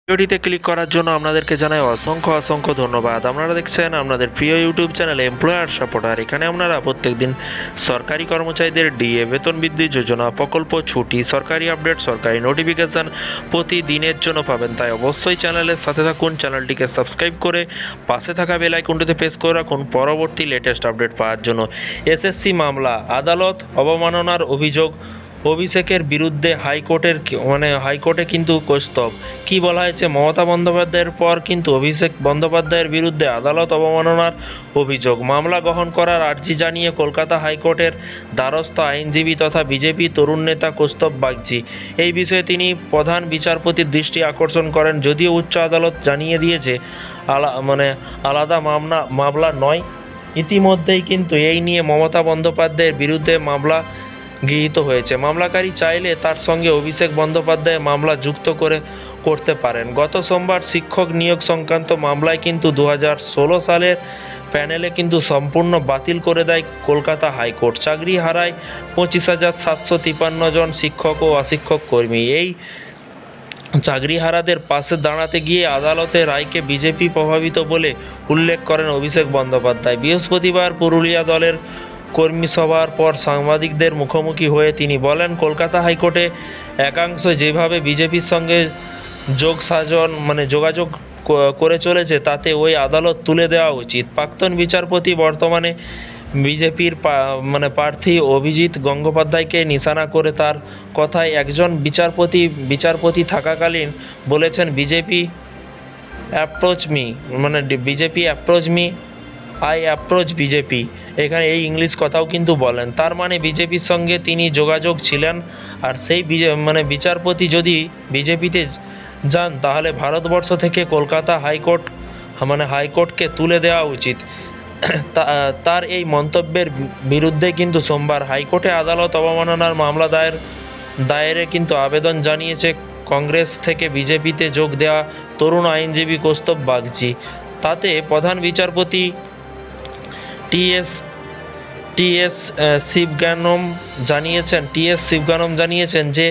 ভিডিওটিতে ক্লিক করার জন্য আপনাদেরকে জানাই অসংখ্য অসংখ্য ধন্যবাদ। আপনারা দেখছেন আপনাদের প্রিয় ইউটিউব চ্যানেল এমপ্লয়ার সাপোর্টার। এখানে আপনারা প্রত্যেকদিন সরকারি কর্মচারীদের ডিএ, বেতন বৃদ্ধি যোজনা, প্রকল্প, ছুটি, সরকারি আপডেট, সরকারি নোটিফিকেশান প্রতিদিনের জন্য পাবেন। তাই অবশ্যই চ্যানেলের সাথে থাকুন, চ্যানেলটিকে সাবস্ক্রাইব করে পাশে থাকা বেল আইকনটিতে প্রেস করে রাখুন পরবর্তী লেটেস্ট আপডেট পাওয়ার জন্য। এসএসসি মামলা, আদালত অবমাননার অভিযোগ অভিষেকের বিরুদ্ধে হাইকোর্টে কিন্তু কৌস্তব কি বলা হয়েছে, মমতা বন্দ্যোপাধ্যায়ের পর কিন্তু অভিষেক বন্দ্যোপাধ্যায়ের বিরুদ্ধে আদালত অবমাননার অভিযোগ, মামলা গ্রহণ করার আর্জি জানিয়ে কলকাতা হাইকোর্টের দ্বারস্থ আইনজীবী তথা বিজেপি তরুণ নেতা কৌস্তব বাগচি। এই বিষয়ে তিনি প্রধান বিচারপতির দৃষ্টি আকর্ষণ করেন। যদিও উচ্চ আদালত জানিয়ে দিয়েছে আলাদা মামলা নয়। ইতিমধ্যেই কিন্তু এই নিয়ে মমতা বন্দ্যোপাধ্যায়ের বিরুদ্ধে মামলা গৃহীত হয়েছে। মামলাকারী চাইলে তার সঙ্গে অভিষেক বন্দ্যোপাধ্যায় মামলা যুক্ত করতে পারেন। গত সোমবার শিক্ষক নিয়োগ সংক্রান্ত মামলায় কিন্তু 2016 সালের প্যানেলে কিন্তু সম্পূর্ণ বাতিল করে দেয় কলকাতা হাইকোর্ট। চাকরি হারায় 25,753 জন শিক্ষক ও অশিক্ষক কর্মী। এই চাকরিহারাদের পাশে দাঁড়াতে গিয়ে আদালতের রায়কে বিজেপি প্রভাবিত বলে উল্লেখ করেন অভিষেক বন্দ্যোপাধ্যায়। বৃহস্পতিবার পুরুলিয়া দলের কর্মী সভার পর সাংবাদিকদের মুখোমুখি হয়ে তিনি বলেন, কলকাতা হাইকোর্টে একাংশ যেভাবে বিজেপির সঙ্গে যোগাযোগ করে চলেছে তাতে ওই আদালত তুলে দেওয়া উচিত। প্রাক্তন বিচারপতি বর্তমানে বিজেপির প্রার্থী অভিজিৎ গঙ্গোপাধ্যায়কে নিশানা করে তার কথায় একজন বিচারপতি থাকাকালীন বলেছেন, BJP approach me I approach BJP. এখানে এই ইংলিশ কথাও কিন্তু বলেন। তার মানে বিজেপির সঙ্গে তিনি যোগাযোগ ছিলেন। আর সেই বিচারপতি যদি বিজেপিতে যান তাহলে ভারতবর্ষ থেকে কলকাতা হাইকোর্টকে তুলে দেওয়া উচিত। তার এই মন্তব্যের বিরুদ্ধে কিন্তু সোমবার হাইকোর্টে আদালত অবমাননার মামলা দায়েরে কিন্তু আবেদন জানিয়েছে কংগ্রেস থেকে বিজেপিতে যোগ দেওয়া তরুণ আইনজীবী কৌস্তব বাগচি। তাতে প্রধান বিচারপতি টিএস শিবগানম জানিয়েছেন যে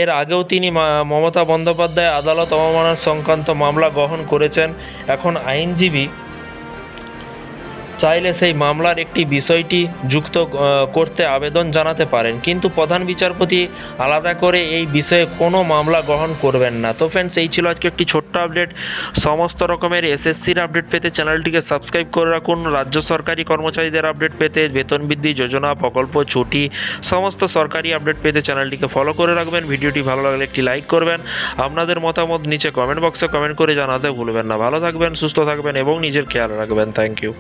এর আগেও তিনি মমতা বন্দ্যোপাধ্যায় আদালত অবমাননা সংক্রান্ত মামলা গ্রহণ করেছেন। এখন আইনজীবী চাইলে সেই মামলার একটি বিষয়টি যুক্ত করতে আবেদন জানাতে পারেন, কিন্তু প্রধান বিচারপতি আলাদা করে এই বিষয়ে কোনো মামলা গ্রহণ করবেন না। তো ফ্রেন্ডস, এই ছিল আজকে একটি ছোট্ট আপডেট। সমস্ত রকমের এসএসসির আপডেট পেতে চ্যানেলটিকে সাবস্ক্রাইব করে রাখুন। রাজ্য সরকারি কর্মচারীদের আপডেট পেতে, বেতন বৃদ্ধি যোজনা, প্রকল্প, ছুটি, সমস্ত সরকারি আপডেট পেতে চ্যানেলটিকে ফলো করে রাখবেন। ভিডিওটি ভালো লাগলে একটি লাইক করবেন। আপনাদের মতামত নিচে কমেন্ট বক্সে কমেন্ট করে জানাতে ভুলবেন না। ভালো থাকবেন, সুস্থ থাকবেন এবং নিজের খেয়াল রাখবেন। Thank you.